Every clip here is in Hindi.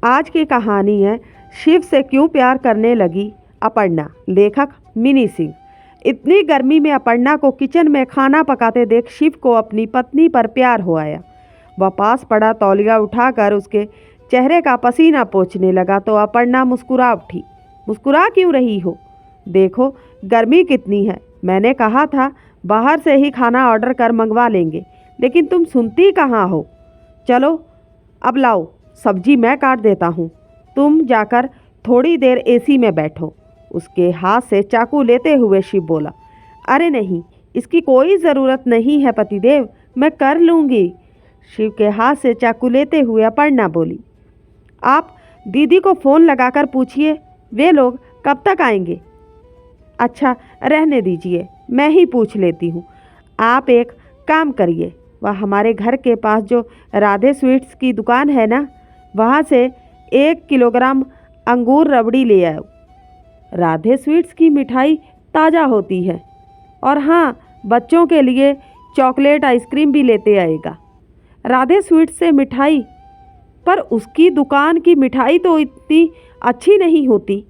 आज की कहानी है शिव से क्यों प्यार करने लगी अपर्णा। लेखक मिनी सिंह। इतनी गर्मी में अपर्णा को किचन में खाना पकाते देख शिव को अपनी पत्नी पर प्यार हो आया। वह पास पड़ा तौलिया उठाकर उसके चेहरे का पसीना पोंछने लगा तो अपर्णा मुस्कुरा उठी। मुस्कुरा क्यों रही हो? देखो गर्मी कितनी है। मैंने कहा था बाहर से ही खाना ऑर्डर कर मंगवा लेंगे, लेकिन तुम सुनती कहाँ हो। चलो अब लाओ, सब्जी मैं काट देता हूँ, तुम जाकर थोड़ी देर एसी में बैठो। उसके हाथ से चाकू लेते हुए शिव बोला, अरे नहीं, इसकी कोई ज़रूरत नहीं है पतिदेव, मैं कर लूँगी। शिव के हाथ से चाकू लेते हुए अपर्णा बोली, आप दीदी को फ़ोन लगाकर पूछिए वे लोग कब तक आएंगे। अच्छा रहने दीजिए, मैं ही पूछ लेती हूँ। आप एक काम करिए, वह हमारे घर के पास जो राधे स्वीट्स की दुकान है ना, वहाँ से 1 किलोग्राम अंगूर रबड़ी ले आओ। राधे स्वीट्स की मिठाई ताज़ा होती है, और हाँ, बच्चों के लिए चॉकलेट आइसक्रीम भी लेते आएगा। राधे स्वीट्स से मिठाई, पर उसकी दुकान की मिठाई तो इतनी अच्छी नहीं होती।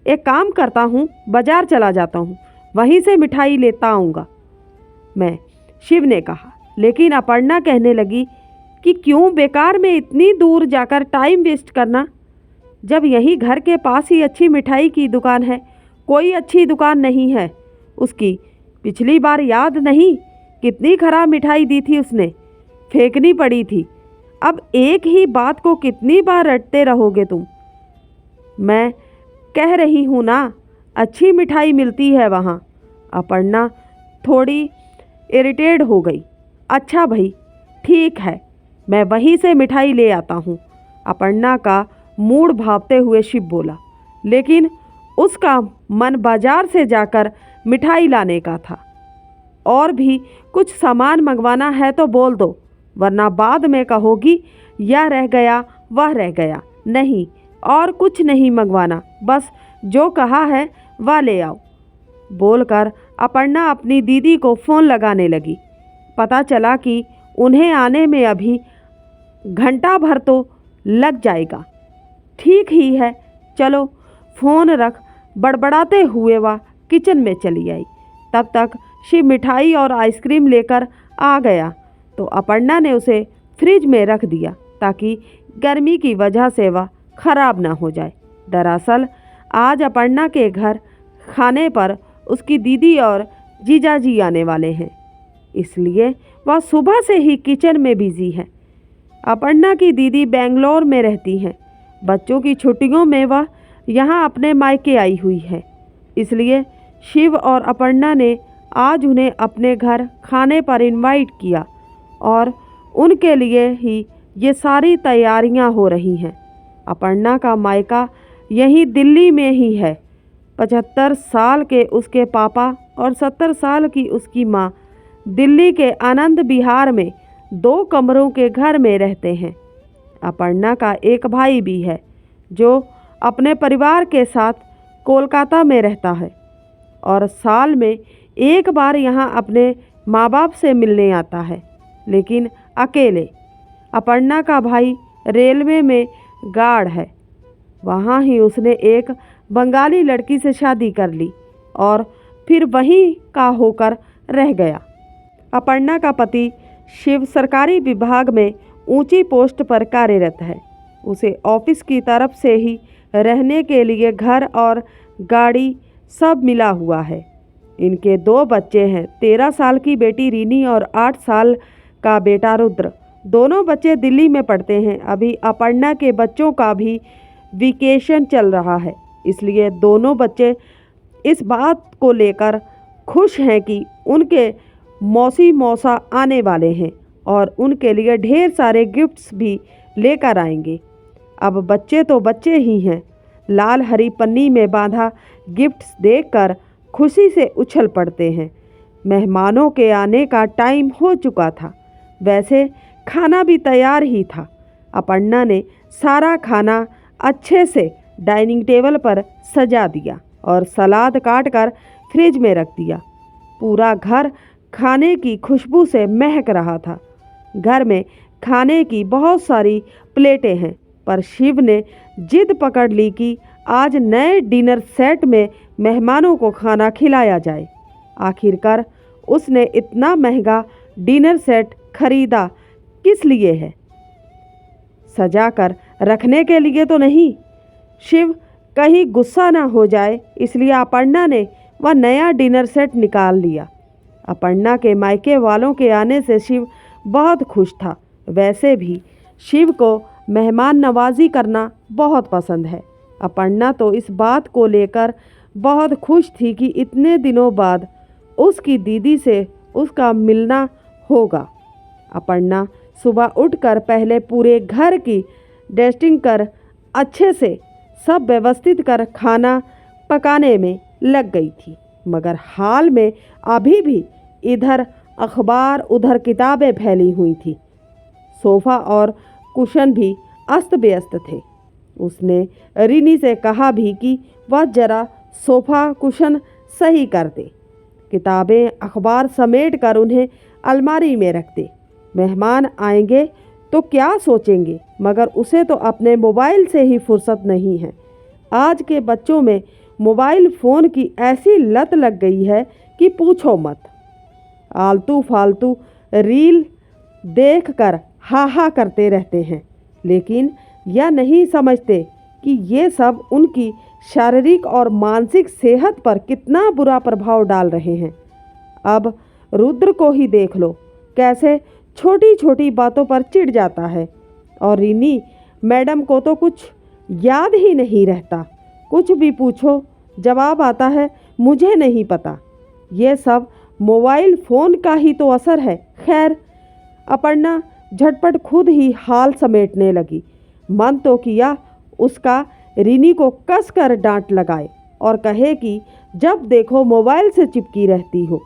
एक काम करता हूँ, बाज़ार चला जाता हूँ, वहीं से मिठाई लेता आऊँगा मैं, शिव ने कहा। लेकिन अपर्णा कहने लगी कि क्यों बेकार में इतनी दूर जाकर टाइम वेस्ट करना, जब यहीं घर के पास ही अच्छी मिठाई की दुकान है। कोई अच्छी दुकान नहीं है उसकी। पिछली बार याद नहीं कितनी खराब मिठाई दी थी उसने, फेंकनी पड़ी थी। अब एक ही बात को कितनी बार रटते रहोगे तुम। मैं कह रही हूँ ना, अच्छी मिठाई मिलती है वहाँ। अपर्णा थोड़ी इरिटेट हो गई। अच्छा भाई ठीक है, मैं वहीं से मिठाई ले आता हूँ, अपर्णा का मूड भांपते हुए शिव बोला। लेकिन उसका मन बाजार से जाकर मिठाई लाने का था। और भी कुछ सामान मंगवाना है तो बोल दो, वरना बाद में कहोगी यह रह गया वह रह गया। नहीं, और कुछ नहीं मंगवाना, बस जो कहा है वह ले आओ। बोलकर अपर्णा अपनी दीदी को फ़ोन लगाने लगी। पता चला कि उन्हें आने में अभी घंटा भर तो लग जाएगा। ठीक ही है, चलो फ़ोन रख, बड़बड़ाते हुए वह किचन में चली आई। तब तक शिव मिठाई और आइसक्रीम लेकर आ गया तो अपर्णा ने उसे फ्रिज में रख दिया ताकि गर्मी की वजह से वह ख़राब ना हो जाए। दरअसल आज अपर्णा के घर खाने पर उसकी दीदी और जीजाजी आने वाले हैं, इसलिए वह सुबह से ही किचन में बिजी है। अपर्णा की दीदी बेंगलोर में रहती हैं। बच्चों की छुट्टियों में वह यहाँ अपने मायके आई हुई है, इसलिए शिव और अपर्णा ने आज उन्हें अपने घर खाने पर इनवाइट किया और उनके लिए ही ये सारी तैयारियां हो रही हैं। अपर्णा का मायका यहीं दिल्ली में ही है। 75 साल के उसके पापा और 70 साल की उसकी माँ दिल्ली के आनंद विहार में 2 कमरों के घर में रहते हैं। अपर्णा का एक भाई भी है जो अपने परिवार के साथ कोलकाता में रहता है और साल में एक बार यहाँ अपने माँ बाप से मिलने आता है, लेकिन अकेले। अपर्णा का भाई रेलवे में गार्ड है। वहाँ ही उसने एक बंगाली लड़की से शादी कर ली और फिर वहीं का होकर रह गया। अपर्णा का पति शिव सरकारी विभाग में ऊंची पोस्ट पर कार्यरत है। उसे ऑफिस की तरफ से ही रहने के लिए घर और गाड़ी सब मिला हुआ है। इनके 2 बच्चे हैं, 13 साल की बेटी रीनी और 8 साल का बेटा रुद्र। दोनों बच्चे दिल्ली में पढ़ते हैं। अभी अपर्णा के बच्चों का भी वेकेशन चल रहा है, इसलिए दोनों बच्चे इस बात को लेकर खुश हैं कि उनके मौसी मौसा आने वाले हैं और उनके लिए ढेर सारे गिफ्ट्स भी लेकर आएंगे। अब बच्चे तो बच्चे ही हैं। लाल हरी पन्नी में बांधा गिफ्ट्स देखकर खुशी से उछल पड़ते हैं। मेहमानों के आने का टाइम हो चुका था। वैसे खाना भी तैयार ही था। अपर्णा ने सारा खाना अच्छे से डाइनिंग टेबल पर सजा दिया और सलाद काट कर फ्रिज में रख दिया। पूरा घर खाने की खुशबू से महक रहा था। घर में खाने की बहुत सारी प्लेटें हैं, पर शिव ने जिद पकड़ ली कि आज नए डिनर सेट में मेहमानों को खाना खिलाया जाए। आखिरकार उसने इतना महंगा डिनर सेट खरीदा किस लिए है? सजा कर रखने के लिए तो नहीं। शिव कहीं गुस्सा ना हो जाए इसलिए अपर्णा ने वह नया डिनर सेट निकाल लिया। अपर्णा के मायके वालों के आने से शिव बहुत खुश था। वैसे भी शिव को मेहमान नवाजी करना बहुत पसंद है। अपर्णा तो इस बात को लेकर बहुत खुश थी कि इतने दिनों बाद उसकी दीदी से उसका मिलना होगा। अपर्णा सुबह उठकर पहले पूरे घर की डस्टिंग कर अच्छे से सब व्यवस्थित कर खाना पकाने में लग गई थी। मगर हाल में अभी भी इधर अखबार उधर किताबें फैली हुई थी। सोफ़ा और कुशन भी अस्त व्यस्त थे। उसने रिनी से कहा भी कि वह जरा सोफ़ा कुशन सही कर दे, किताबें अखबार समेट कर उन्हें अलमारी में रख दे। मेहमान आएंगे तो क्या सोचेंगे, मगर उसे तो अपने मोबाइल से ही फुर्सत नहीं है। आज के बच्चों में मोबाइल फ़ोन की ऐसी लत लग गई है कि पूछो मत। आलतू फालतू रील देखकर हा हा करते रहते हैं, लेकिन यह नहीं समझते कि ये सब उनकी शारीरिक और मानसिक सेहत पर कितना बुरा प्रभाव डाल रहे हैं। अब रुद्र को ही देख लो, कैसे छोटी छोटी बातों पर चिढ़ जाता है। और रिनी मैडम को तो कुछ याद ही नहीं रहता। कुछ भी पूछो जवाब आता है मुझे नहीं पता। ये सब मोबाइल फ़ोन का ही तो असर है। खैर, अपर्णा झटपट खुद ही हाल समेटने लगी। मन तो किया उसका रिनी को कस कर डांट लगाए और कहे कि जब देखो मोबाइल से चिपकी रहती हो,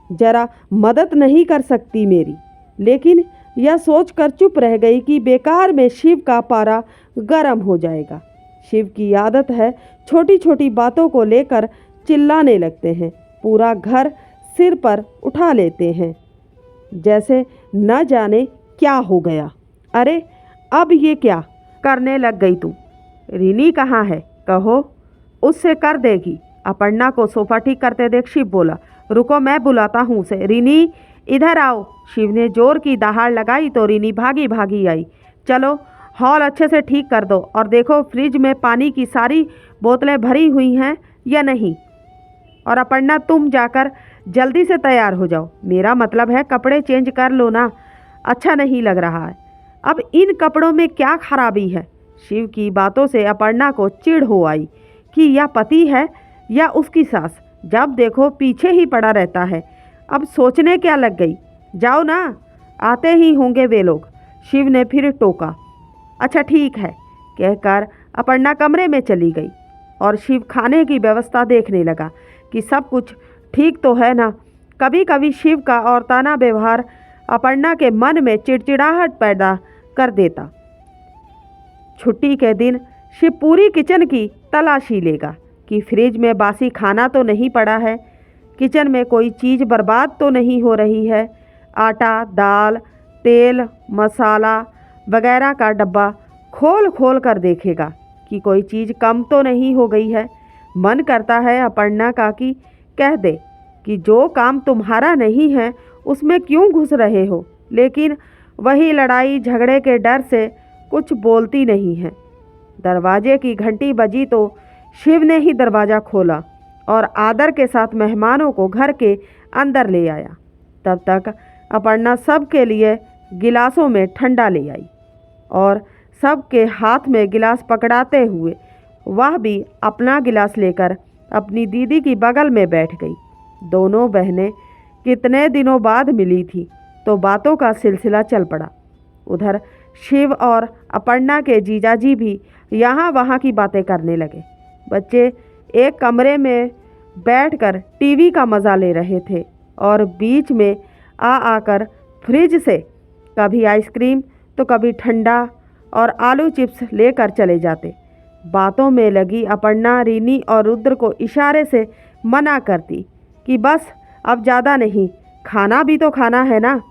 जरा मदद नहीं कर सकती मेरी। लेकिन यह सोचकर चुप रह गई कि बेकार में शिव का पारा गर्म हो जाएगा। शिव की आदत है छोटी छोटी बातों को लेकर चिल्लाने लगते हैं, पूरा घर सिर पर उठा लेते हैं, जैसे न जाने क्या हो गया। अरे अब ये क्या करने लग गई तू? रिनी कहाँ है? कहो, उससे कर देगी। अपर्णा को सोफ़ा ठीक करते देख शिव बोला, रुको मैं बुलाता हूँ उसे। रिनी इधर आओ। शिव ने जोर की दहाड़ लगाई तो रिनी भागी भागी आई। चलो हॉल अच्छे से ठीक कर दो और देखो फ्रिज में पानी की सारी बोतलें भरी हुई हैं या नहीं। और अपर्णा तुम जाकर जल्दी से तैयार हो जाओ। मेरा मतलब है कपड़े चेंज कर लो ना, अच्छा नहीं लग रहा है। अब इन कपड़ों में क्या खराबी है? शिव की बातों से अपर्णा को चिढ़ हो आई कि यह पति है या उसकी सास, जब देखो पीछे ही पड़ा रहता है। अब सोचने क्या लग गई? जाओ ना, आते ही होंगे वे लोग। शिव ने फिर टोका। अच्छा ठीक है कहकर अपर्णा कमरे में चली गई और शिव खाने की व्यवस्था देखने लगा कि सब कुछ ठीक तो है ना। कभी कभी शिव का औरताना व्यवहार अपर्णा के मन में चिड़चिड़ाहट पैदा कर देता। छुट्टी के दिन शिव पूरी किचन की तलाशी लेगा कि फ्रिज में बासी खाना तो नहीं पड़ा है, किचन में कोई चीज़ बर्बाद तो नहीं हो रही है। आटा, दाल, तेल, मसाला वगैरह का डब्बा खोल खोल कर देखेगा कि कोई चीज़ कम तो नहीं हो गई है। मन करता है अपर्णा का कि कह दे कि जो काम तुम्हारा नहीं है उसमें क्यों घुस रहे हो, लेकिन वही लड़ाई झगड़े के डर से कुछ बोलती नहीं है। दरवाजे की घंटी बजी तो शिव ने ही दरवाज़ा खोला और आदर के साथ मेहमानों को घर के अंदर ले आया। तब तक अपर्णा सब के लिए गिलासों में ठंडा ले आई और सबके हाथ में गिलास पकड़ाते हुए वह भी अपना गिलास लेकर अपनी दीदी की बगल में बैठ गई। दोनों बहनें कितने दिनों बाद मिली थी तो बातों का सिलसिला चल पड़ा। उधर शिव और अपर्णा के जीजाजी भी यहाँ वहाँ की बातें करने लगे। बच्चे एक कमरे में बैठकर टीवी का मज़ा ले रहे थे और बीच में आकर फ्रिज से कभी आइसक्रीम तो कभी ठंडा और आलू चिप्स लेकर चले जाते। बातों में लगी अपर्णा रिनी और रुद्र को इशारे से मना करती कि बस अब ज़्यादा नहीं, खाना भी तो खाना है ना।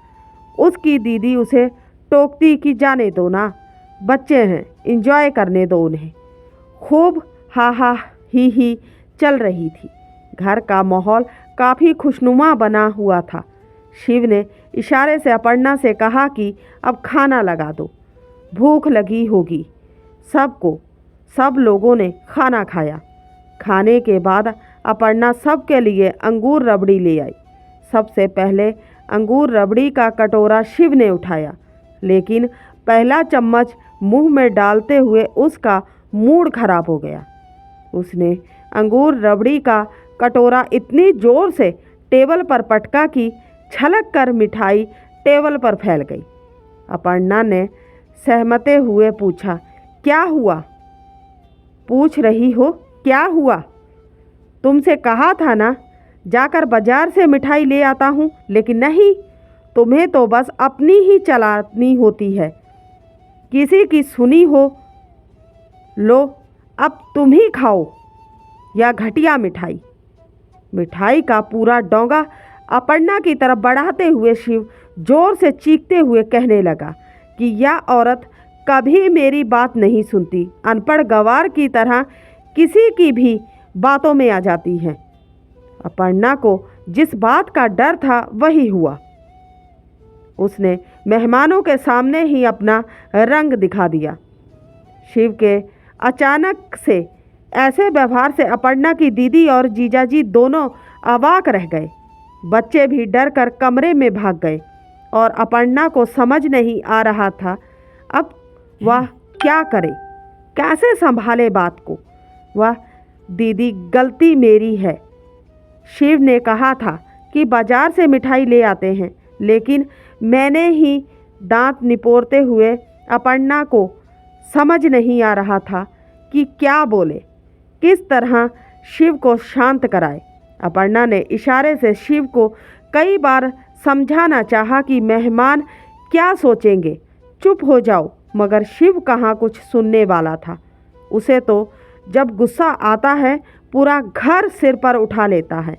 उसकी दीदी उसे टोकती कि जाने दो ना, बच्चे हैं एंजॉय करने दो उन्हें। खूब हा हा ही चल रही थी। घर का माहौल काफ़ी खुशनुमा बना हुआ था। शिव ने इशारे से अपर्णा से कहा कि अब खाना लगा दो, भूख लगी होगी सबको। सब लोगों ने खाना खाया। खाने के बाद अपर्णा सबके लिए अंगूर रबड़ी ले आई। सबसे पहले अंगूर रबड़ी का कटोरा शिव ने उठाया, लेकिन पहला चम्मच मुंह में डालते हुए उसका मूड खराब हो गया। उसने अंगूर रबड़ी का कटोरा इतनी जोर से टेबल पर पटका कि छलक कर मिठाई टेबल पर फैल गई। अपर्णा ने सहमते हुए पूछा, क्या हुआ? पूछ रही हो क्या हुआ? तुमसे कहा था ना जाकर बाजार से मिठाई ले आता हूँ, लेकिन नहीं, तुम्हें तो बस अपनी ही चलानी होती है, किसी की सुनी हो। लो अब तुम ही खाओ या घटिया मिठाई। मिठाई का पूरा डोंगा अपर्णा की तरफ बढ़ाते हुए शिव जोर से चीखते हुए कहने लगा कि यह औरत कभी मेरी बात नहीं सुनती, अनपढ़ गंवार की तरह किसी की भी बातों में आ जाती है। अपर्णा को जिस बात का डर था वही हुआ। उसने मेहमानों के सामने ही अपना रंग दिखा दिया। शिव के अचानक से ऐसे व्यवहार से अपर्णा की दीदी और जीजाजी दोनों अवाक रह गए। बच्चे भी डर कर कमरे में भाग गए और अपर्णा को समझ नहीं आ रहा था अब वह क्या करे, कैसे संभाले बात को। वह दीदी गलती मेरी है। शिव ने कहा था कि बाजार से मिठाई ले आते हैं, लेकिन मैंने ही दांत निपोरते हुए अपर्णा को समझ नहीं आ रहा था कि क्या बोले, किस तरह शिव को शांत कराए। अपर्णा ने इशारे से शिव को कई बार समझाना चाहा कि मेहमान क्या सोचेंगे, चुप हो जाओ, मगर शिव कहाँ कुछ सुनने वाला था। उसे तो जब गुस्सा आता है पूरा घर सिर पर उठा लेता है,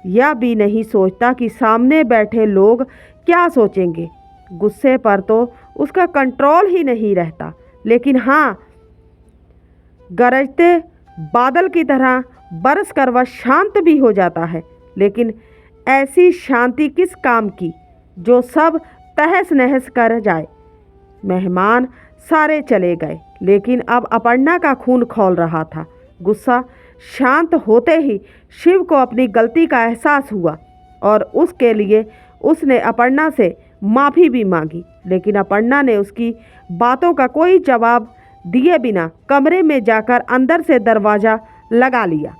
यह भी नहीं सोचता कि सामने बैठे लोग क्या सोचेंगे। गुस्से पर तो उसका कंट्रोल ही नहीं रहता, लेकिन हाँ, गरजते बादल की तरह बरस कर वह शांत भी हो जाता है। लेकिन ऐसी शांति किस काम की जो सब तहस नहस कर जाए। मेहमान सारे चले गए, लेकिन अब अपर्णा का खून खौल रहा था। गुस्सा शांत होते ही शिव को अपनी गलती का एहसास हुआ और उसके लिए उसने अपर्णा से माफ़ी भी मांगी, लेकिन अपर्णा ने उसकी बातों का कोई जवाब दिए बिना कमरे में जाकर अंदर से दरवाज़ा लगा लिया।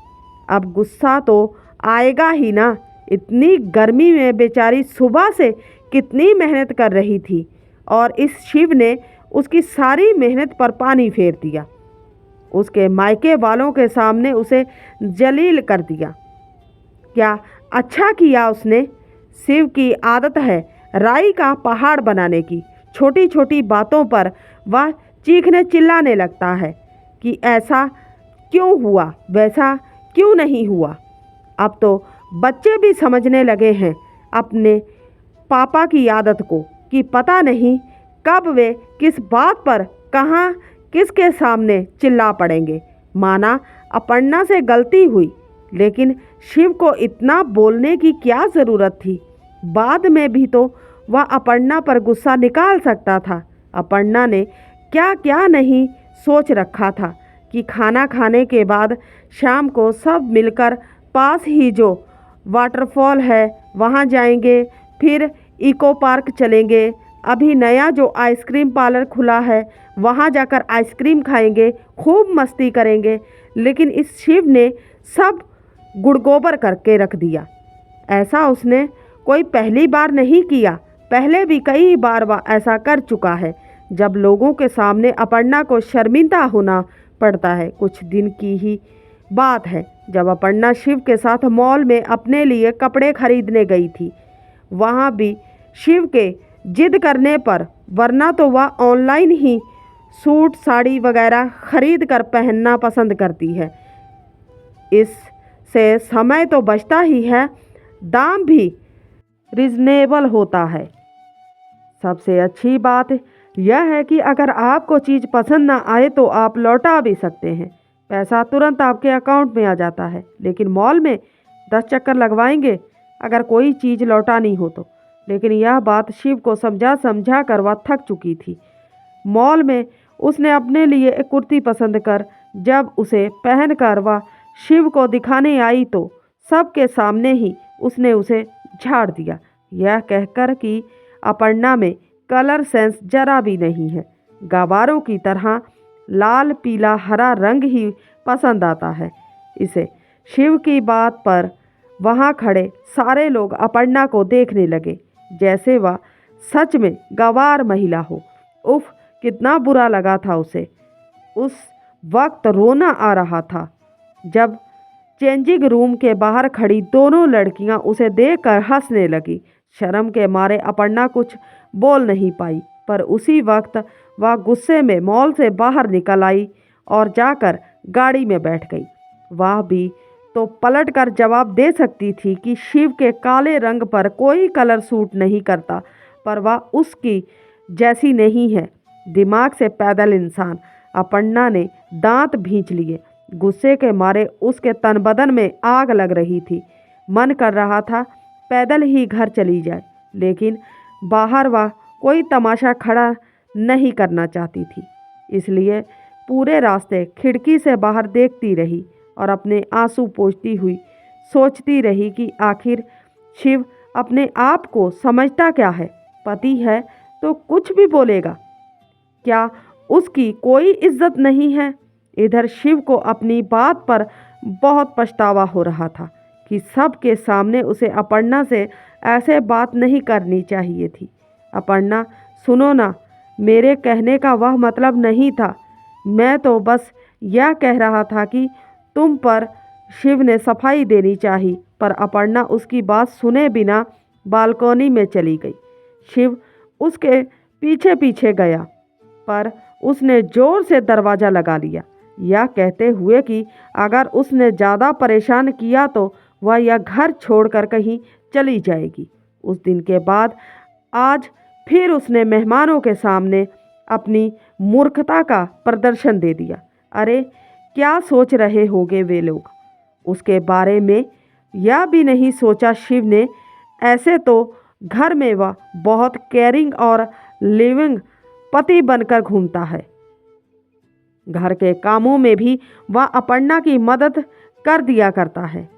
अब गुस्सा तो आएगा ही ना, इतनी गर्मी में बेचारी सुबह से कितनी मेहनत कर रही थी और इस शिव ने उसकी सारी मेहनत पर पानी फेर दिया। उसके मायके वालों के सामने उसे जलील कर दिया। क्या अच्छा किया उसने। शिव की आदत है राई का पहाड़ बनाने की। छोटी छोटी बातों पर वह चीखने चिल्लाने लगता है कि ऐसा क्यों हुआ, वैसा क्यों नहीं हुआ। अब तो बच्चे भी समझने लगे हैं अपने पापा की आदत को कि पता नहीं कब वे किस बात पर कहाँ किसके सामने चिल्ला पड़ेंगे। माना अपर्णा से गलती हुई, लेकिन शिव को इतना बोलने की क्या ज़रूरत थी। बाद में भी तो वह अपर्णा पर गुस्सा निकाल सकता था। अपर्णा ने क्या क्या नहीं सोच रखा था कि खाना खाने के बाद शाम को सब मिलकर पास ही जो वाटरफॉल है वहाँ जाएंगे, फिर इको पार्क चलेंगे, अभी नया जो आइसक्रीम पार्लर खुला है वहाँ जाकर आइसक्रीम खाएंगे, खूब मस्ती करेंगे। लेकिन इस शिव ने सब गुड़गोबर करके रख दिया। ऐसा उसने कोई पहली बार नहीं किया, पहले भी कई बार वह ऐसा कर चुका है। जब लोगों के सामने अपर्णा को शर्मिंदा होना पड़ता है। कुछ दिन की ही बात है जब अपर्णा शिव के साथ मॉल में अपने लिए कपड़े खरीदने गई थी। वहाँ भी शिव के जिद करने पर, वरना तो वह ऑनलाइन ही सूट साड़ी वगैरह खरीद कर पहनना पसंद करती है। इससे समय तो बचता ही है, दाम भी रिजनेबल होता है। सबसे अच्छी बात यह है कि अगर आपको चीज़ पसंद ना आए तो आप लौटा भी सकते हैं। पैसा तुरंत आपके अकाउंट में आ जाता है, लेकिन मॉल में 10 चक्कर लगवाएंगे अगर कोई चीज़ लौटानी हो तो। लेकिन यह बात शिव को समझा समझा कर वह थक चुकी थी। मॉल में उसने अपने लिए एक कुर्ती पसंद कर जब उसे पहनकर वह शिव को दिखाने आई तो सबके सामने ही उसने उसे झाड़ दिया, यह कहकर कि अपर्णा में कलर सेंस जरा भी नहीं है। गवारों की तरह लाल पीला हरा रंग ही पसंद आता है इसे। शिव की बात पर वहाँ खड़े सारे लोग अपर्णा को देखने लगे जैसे वह सच में गंवार महिला हो। उफ, कितना बुरा लगा था उसे। उस वक्त रोना आ रहा था जब चेंजिंग रूम के बाहर खड़ी दोनों लड़कियां उसे देखकर हंसने लगी। शर्म के मारे अपर्णा कुछ बोल नहीं पाई, पर उसी वक्त वह गुस्से में मॉल से बाहर निकल आई और जाकर गाड़ी में बैठ गई। वह भी तो पलट कर जवाब दे सकती थी कि शिव के काले रंग पर कोई कलर सूट नहीं करता, पर वह उसकी जैसी नहीं है, दिमाग से पैदल इंसान। अपर्णा ने दांत भींच लिए। गुस्से के मारे उसके तन बदन में आग लग रही थी। मन कर रहा था पैदल ही घर चली जाए, लेकिन बाहर वह कोई तमाशा खड़ा नहीं करना चाहती थी। इसलिए पूरे रास्ते खिड़की से बाहर देखती रही और अपने आंसू पोंछती हुई सोचती रही कि आखिर शिव अपने आप को समझता क्या है। पति है तो कुछ भी बोलेगा, क्या उसकी कोई इज्जत नहीं है। इधर शिव को अपनी बात पर बहुत पछतावा हो रहा था कि सबके सामने उसे अपर्णा से ऐसे बात नहीं करनी चाहिए थी। अपर्णा, सुनो ना, मेरे कहने का वह मतलब नहीं था। मैं तो बस यह कह रहा था कि तुम पर शिव ने सफाई देनी चाहिए। पर अपर्णा उसकी बात सुने बिना बालकनी में चली गई। शिव उसके पीछे पीछे गया, पर उसने जोर से दरवाज़ा लगा लिया, यह कहते हुए कि अगर उसने ज़्यादा परेशान किया तो वह यह घर छोड़कर कहीं चली जाएगी। उस दिन के बाद आज फिर उसने मेहमानों के सामने अपनी मूर्खता का प्रदर्शन दे दिया। अरे क्या सोच रहे होंगे वे लोग उसके बारे में, यह भी नहीं सोचा शिव ने। ऐसे तो घर में वह बहुत केयरिंग और लिविंग पति बनकर घूमता है। घर के कामों में भी वह अपर्णा की मदद कर दिया करता है।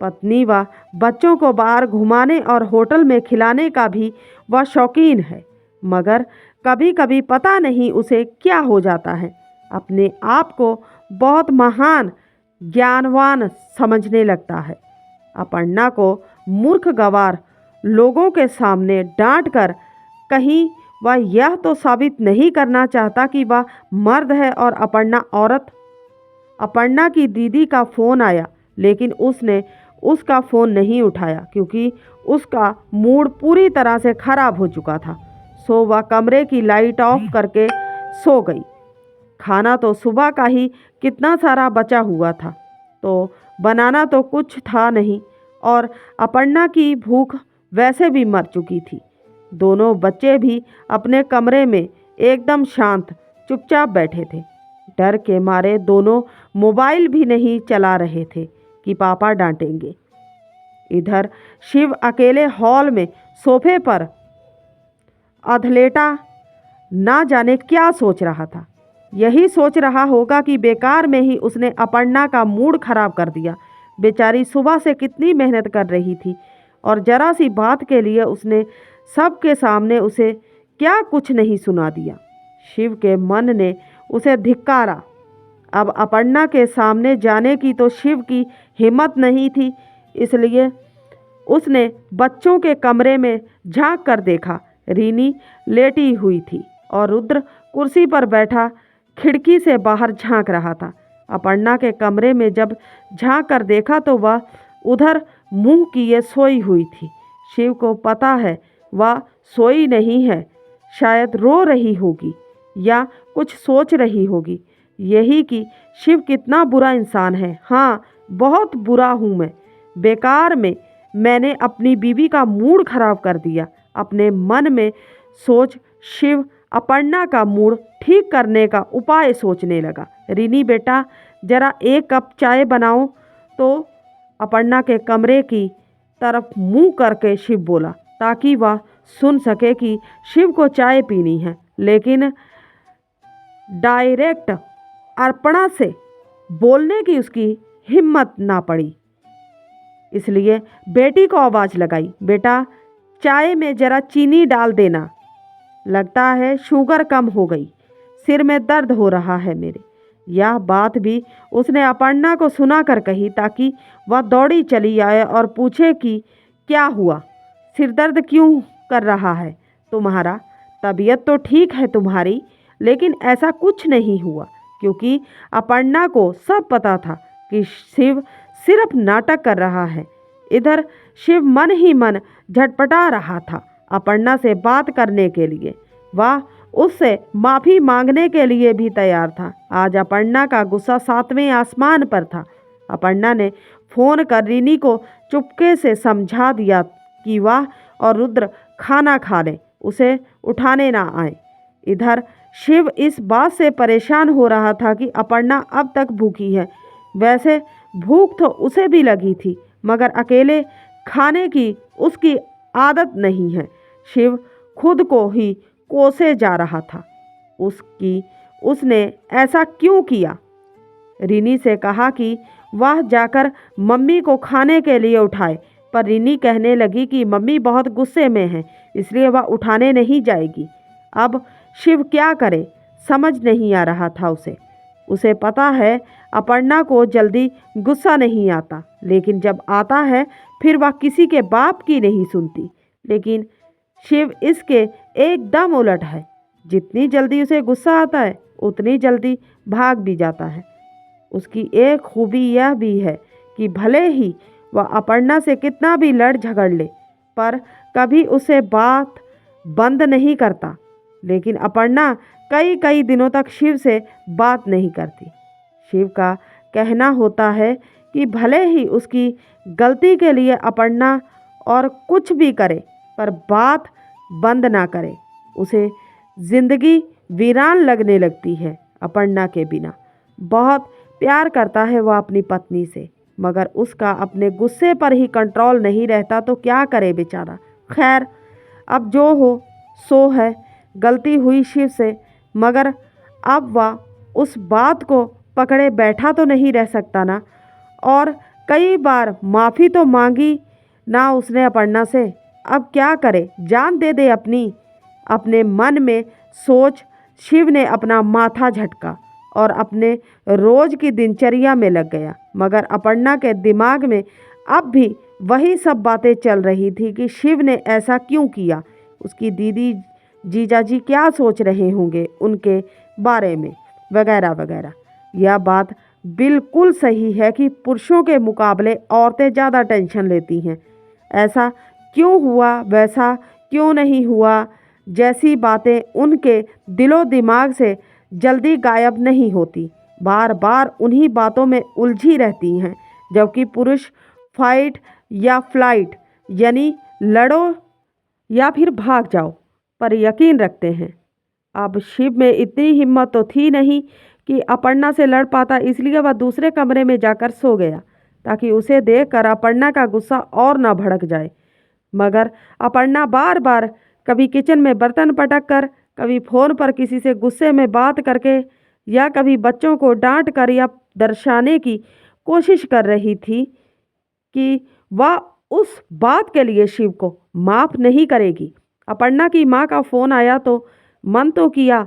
पत्नी व बच्चों को बाहर घुमाने और होटल में खिलाने का भी वह शौकीन है। मगर कभी कभी पता नहीं उसे क्या हो जाता है, अपने आप को बहुत महान ज्ञानवान समझने लगता है। अपर्णा को मूर्ख गंवार लोगों के सामने डांट कर कहीं वह यह तो साबित नहीं करना चाहता कि वह मर्द है और अपर्णा औरत। अपर्णा की दीदी का फ़ोन आया, लेकिन उसने उसका फ़ोन नहीं उठाया क्योंकि उसका मूड पूरी तरह से खराब हो चुका था। सो वह कमरे की लाइट ऑफ करके सो गई। खाना तो सुबह का ही कितना सारा बचा हुआ था, तो बनाना तो कुछ था नहीं और अपर्णा की भूख वैसे भी मर चुकी थी। दोनों बच्चे भी अपने कमरे में एकदम शांत चुपचाप बैठे थे। डर के मारे दोनों मोबाइल भी नहीं चला रहे थे कि पापा डांटेंगे। इधर शिव अकेले हॉल में सोफे पर अधलेटा ना जाने क्या सोच रहा था। यही सोच रहा होगा कि बेकार में ही उसने अपर्णा का मूड खराब कर दिया। बेचारी सुबह से कितनी मेहनत कर रही थी और जरा सी बात के लिए उसने सबके सामने उसे क्या कुछ नहीं सुना दिया। शिव के मन ने उसे धिक्कारा। अब अपर्णा के सामने जाने की तो शिव की हिम्मत नहीं थी, इसलिए उसने बच्चों के कमरे में झांक कर देखा। रीनी लेटी हुई थी और रुद्र कुर्सी पर बैठा खिड़की से बाहर झांक रहा था। अपर्णा के कमरे में जब झांक कर देखा तो वह उधर मुंह किए सोई हुई थी। शिव को पता है वह सोई नहीं है, शायद रो रही होगी या कुछ सोच रही होगी। यही कि शिव कितना बुरा इंसान है। हाँ, बहुत बुरा हूँ मैं। बेकार में मैंने अपनी बीवी का मूड खराब कर दिया। अपने मन में सोच शिव अपर्णा का मूड ठीक करने का उपाय सोचने लगा। रिनी बेटा, जरा एक कप चाय बनाओ। तो अपर्णा के कमरे की तरफ मुंह करके शिव बोला, ताकि वह सुन सके कि शिव को चाय पीनी है। लेकिन डायरेक्ट अर्पणा से बोलने की उसकी हिम्मत ना पड़ी, इसलिए बेटी को आवाज़ लगाई, बेटा चाय में ज़रा चीनी डाल देना, लगता है शुगर कम हो गई, सिर में दर्द हो रहा है मेरे। यह बात भी उसने अपर्णा को सुना कर कही, ताकि वह दौड़ी चली आए और पूछे कि क्या हुआ, सिर दर्द क्यों कर रहा है तुम्हारा? तबीयत तो ठीक है तुम्हारी, लेकिन ऐसा कुछ नहीं हुआ, क्योंकि अपर्णा को सब पता था कि शिव सिर्फ नाटक कर रहा है। इधर शिव मन ही मन झटपटा रहा था अपर्णा से बात करने के लिए। वह उससे माफ़ी मांगने के लिए भी तैयार था। आज अपर्णा का गुस्सा 7वें आसमान पर था। अपर्णा ने फ़ोन कर रिनी को चुपके से समझा दिया कि वह और रुद्र खाना खा लें, उसे उठाने ना आए। इधर शिव इस बात से परेशान हो रहा था कि अपर्णा अब तक भूखी है। वैसे भूख तो उसे भी लगी थी, मगर अकेले खाने की उसकी आदत नहीं है। शिव खुद को ही कोसे जा रहा था। उसने ऐसा क्यों किया? रिनी से कहा कि वह जाकर मम्मी को खाने के लिए उठाए, पर रिनी कहने लगी कि मम्मी बहुत गुस्से में हैं, इसलिए वह उठाने नहीं जाएगी। अब शिव क्या करे, समझ नहीं आ रहा था उसे पता है अपर्णा को जल्दी गुस्सा नहीं आता, लेकिन जब आता है फिर वह किसी के बाप की नहीं सुनती। लेकिन शिव इसके एकदम उलट है। जितनी जल्दी उसे गुस्सा आता है, उतनी जल्दी भाग भी जाता है। उसकी एक खूबी यह भी है कि भले ही वह अपर्णा से कितना भी लड़ झगड़ ले, पर कभी उसे बात बंद नहीं करता। लेकिन अपर्णा कई दिनों तक शिव से बात नहीं करती। शिव का कहना होता है कि भले ही उसकी गलती के लिए अपर्णा और कुछ भी करे, पर बात बंद ना करे। उसे जिंदगी वीरान लगने लगती है अपर्णा के बिना। बहुत प्यार करता है वह अपनी पत्नी से, मगर उसका अपने गुस्से पर ही कंट्रोल नहीं रहता, तो क्या करे बेचारा। खैर, अब जो हो सो है। गलती हुई शिव से, मगर अब वह उस बात को पकड़े बैठा तो नहीं रह सकता ना। और कई बार माफ़ी तो मांगी ना उसने अपर्णा से। अब क्या करे, जान दे दे अपने मन में सोच शिव ने अपना माथा झटका और अपने रोज की दिनचर्या में लग गया। मगर अपर्णा के दिमाग में अब भी वही सब बातें चल रही थी कि शिव ने ऐसा क्यों किया, उसकी दीदी जीजाजी क्या सोच रहे होंगे उनके बारे में, वगैरह वगैरह। यह बात बिल्कुल सही है कि पुरुषों के मुकाबले औरतें ज़्यादा टेंशन लेती हैं। ऐसा क्यों हुआ, वैसा क्यों नहीं हुआ, जैसी बातें उनके दिलो दिमाग से जल्दी गायब नहीं होती, बार बार उन्हीं बातों में उलझी रहती हैं। जबकि पुरुष फाइट या फ्लाइट, यानी लड़ो या फिर भाग जाओ पर यकीन रखते हैं। अब शिव में इतनी हिम्मत तो थी नहीं कि अपर्णा से लड़ पाता, इसलिए वह दूसरे कमरे में जाकर सो गया, ताकि उसे देखकर अपर्णा का गुस्सा और ना भड़क जाए। मगर अपर्णा बार बार कभी किचन में बर्तन पटक कर, कभी फ़ोन पर किसी से गुस्से में बात करके, या कभी बच्चों को डांट कर या दर्शाने की कोशिश कर रही थी कि वह उस बात के लिए शिव को माफ़ नहीं करेगी। अपर्णा की माँ का फ़ोन आया तो मन तो किया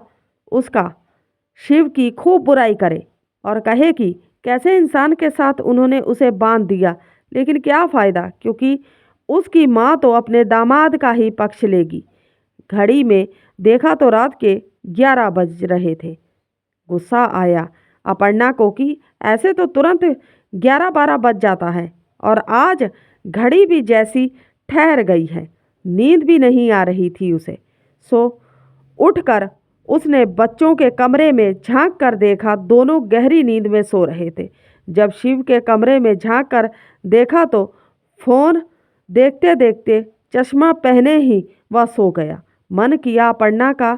उसका शिव की खूब बुराई करे और कहे कि कैसे इंसान के साथ उन्होंने उसे बांध दिया, लेकिन क्या फ़ायदा, क्योंकि उसकी माँ तो अपने दामाद का ही पक्ष लेगी। घड़ी में देखा तो रात के 11 बज रहे थे। गुस्सा आया अपर्णा को कि ऐसे तो तुरंत 11-12 बज जाता है, और आज घड़ी भी जैसी ठहर गई है। नींद भी नहीं आ रही थी उसे। सो उठकर उसने बच्चों के कमरे में झांक कर देखा, दोनों गहरी नींद में सो रहे थे। जब शिव के कमरे में झांक कर देखा तो फ़ोन देखते देखते चश्मा पहने ही वह सो गया। मन किया अपर्णा का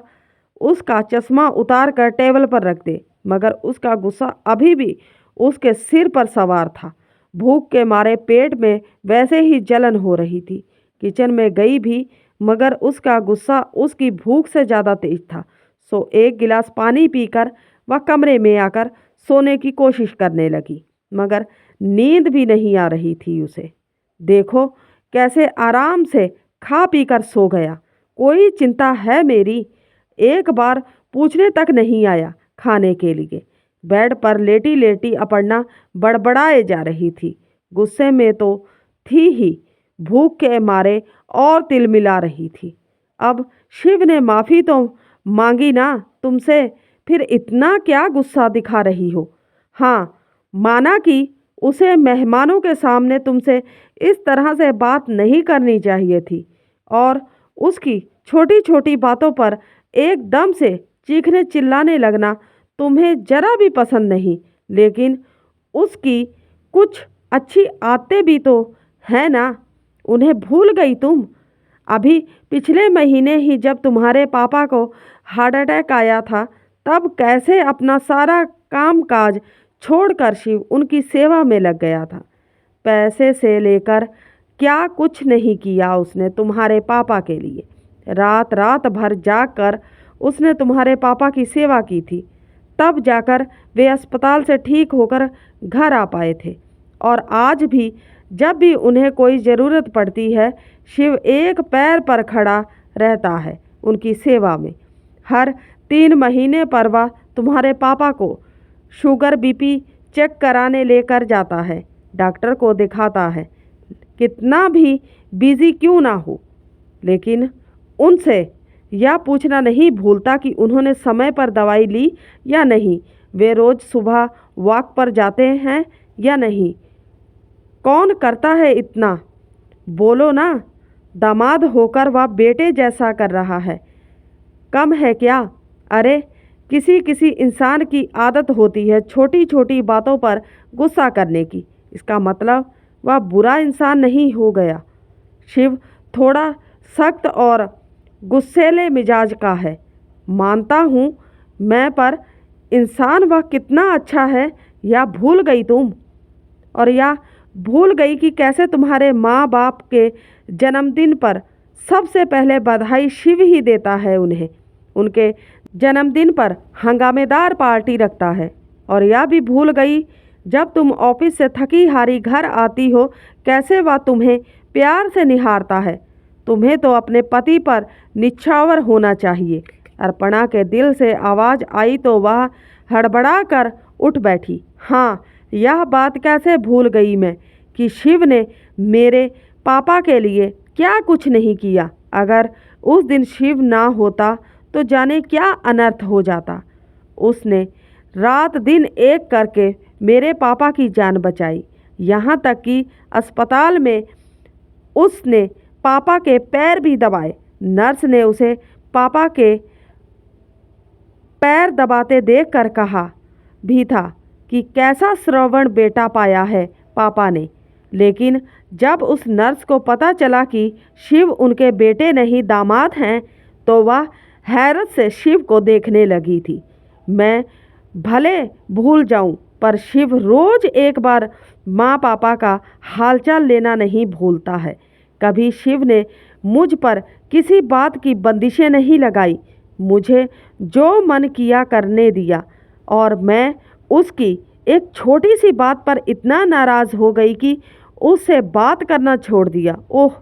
उसका चश्मा उतार कर टेबल पर रख दे, मगर उसका गुस्सा अभी भी उसके सिर पर सवार था। भूख के मारे पेट में वैसे ही जलन हो रही थी। किचन में गई भी, मगर उसका गुस्सा उसकी भूख से ज़्यादा तेज था। सो एक गिलास पानी पीकर वह कमरे में आकर सोने की कोशिश करने लगी, मगर नींद भी नहीं आ रही थी उसे। देखो कैसे आराम से खा पी कर सो गया, कोई चिंता है मेरी, एक बार पूछने तक नहीं आया खाने के लिए। बेड पर लेटी लेटी अपर्णा बड़बड़ाए जा रही थी। गुस्से में तो थी ही, भूख के मारे और तिलमिला रही थी। अब शिव ने माफ़ी तो मांगी ना तुमसे, फिर इतना क्या गुस्सा दिखा रही हो? हाँ, माना कि उसे मेहमानों के सामने तुमसे इस तरह से बात नहीं करनी चाहिए थी, और उसकी छोटी छोटी बातों पर एकदम से चीखने चिल्लाने लगना तुम्हें जरा भी पसंद नहीं। लेकिन उसकी कुछ अच्छी आदतें भी तो हैं ना, उन्हें भूल गई तुम? अभी पिछले महीने ही जब तुम्हारे पापा को हार्ट अटैक आया था, तब कैसे अपना सारा काम काज छोड़कर शिव उनकी सेवा में लग गया था। पैसे से लेकर क्या कुछ नहीं किया उसने तुम्हारे पापा के लिए। रात रात भर जागकर उसने तुम्हारे पापा की सेवा की थी, तब जाकर वे अस्पताल से ठीक होकर घर आ पाए थे। और आज भी जब भी उन्हें कोई ज़रूरत पड़ती है, शिव एक पैर पर खड़ा रहता है उनकी सेवा में। हर 3 महीने पर वह तुम्हारे पापा को शुगर बीपी चेक कराने लेकर जाता है, डॉक्टर को दिखाता है, कितना भी बिजी क्यों ना हो। लेकिन उनसे यह पूछना नहीं भूलता कि उन्होंने समय पर दवाई ली या नहीं, वे रोज़ सुबह वॉक पर जाते हैं या नहीं। कौन करता है इतना? बोलो ना, दामाद होकर वह बेटे जैसा कर रहा है, कम है क्या? अरे किसी किसी इंसान की आदत होती है छोटी छोटी बातों पर गुस्सा करने की, इसका मतलब वह बुरा इंसान नहीं हो गया। शिव थोड़ा सख्त और गुस्सैले मिजाज का है, मानता हूँ मैं, पर इंसान वह कितना अच्छा है या भूल गई तुम? और या भूल गई कि कैसे तुम्हारे माँ बाप के जन्मदिन पर सबसे पहले बधाई शिव ही देता है उन्हें, उनके जन्मदिन पर हंगामेदार पार्टी रखता है। और यह भी भूल गई जब तुम ऑफिस से थकी हारी घर आती हो, कैसे वह तुम्हें प्यार से निहारता है। तुम्हें तो अपने पति पर निछावर होना चाहिए। अर्पणा के दिल से आवाज़ आई तो वह हड़बड़ा कर उठ बैठी। हाँ, यह बात कैसे भूल गई मैं कि शिव ने मेरे पापा के लिए क्या कुछ नहीं किया। अगर उस दिन शिव ना होता तो जाने क्या अनर्थ हो जाता। उसने रात दिन एक करके मेरे पापा की जान बचाई, यहाँ तक कि अस्पताल में उसने पापा के पैर भी दबाए। नर्स ने उसे पापा के पैर दबाते देखकर कहा भी था कि कैसा श्रवण बेटा पाया है पापा ने। लेकिन जब उस नर्स को पता चला कि शिव उनके बेटे नहीं दामाद हैं, तो वह हैरत से शिव को देखने लगी थी। मैं भले भूल जाऊं, पर शिव रोज एक बार माँ पापा का हालचाल लेना नहीं भूलता है। कभी शिव ने मुझ पर किसी बात की बंदिशें नहीं लगाई, मुझे जो मन किया करने दिया, और मैं उसकी एक छोटी सी बात पर इतना नाराज़ हो गई कि उससे बात करना छोड़ दिया। ओह,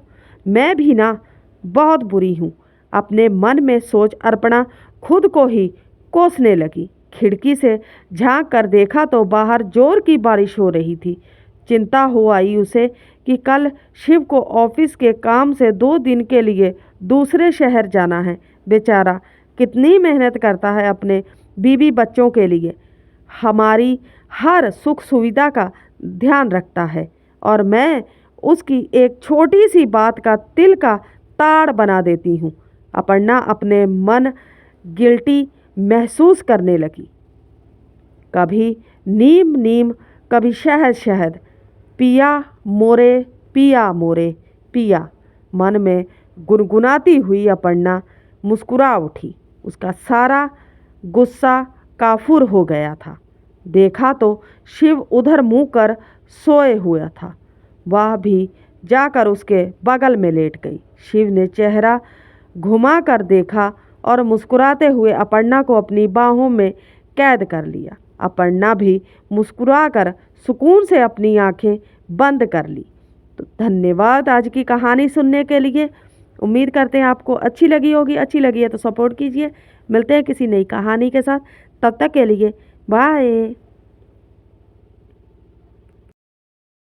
मैं भी ना बहुत बुरी हूँ। अपने मन में सोच अर्पणा खुद को ही कोसने लगी। खिड़की से झांक कर देखा तो बाहर जोर की बारिश हो रही थी। चिंता हो आई उसे कि कल शिव को ऑफिस के काम से 2 दिन के लिए दूसरे शहर जाना है। बेचारा कितनी मेहनत करता है अपने बीवी बच्चों के लिए, हमारी हर सुख सुविधा का ध्यान रखता है, और मैं उसकी एक छोटी सी बात का तिल का ताड़ बना देती हूँ। अपर्णा अपने मन गिल्टी महसूस करने लगी। कभी नीम नीम, कभी शहद शहद, पिया मोरे पिया मोरे पिया। मन में गुनगुनाती हुई अपर्णा मुस्कुरा उठी। उसका सारा गुस्सा काफूर हो गया था। देखा तो शिव उधर मुंह कर सोए हुआ था। वह भी जाकर उसके बगल में लेट गई। शिव ने चेहरा घुमा कर देखा और मुस्कुराते हुए अपर्णा को अपनी बाहों में कैद कर लिया। अपर्णा भी मुस्कुराकर सुकून से अपनी आंखें बंद कर ली। तो धन्यवाद आज की कहानी सुनने के लिए। उम्मीद करते हैं आपको अच्छी लगी होगी। अच्छी लगी है तो सपोर्ट कीजिए। मिलते हैं किसी नई कहानी के साथ। तब तक के लिए बाय।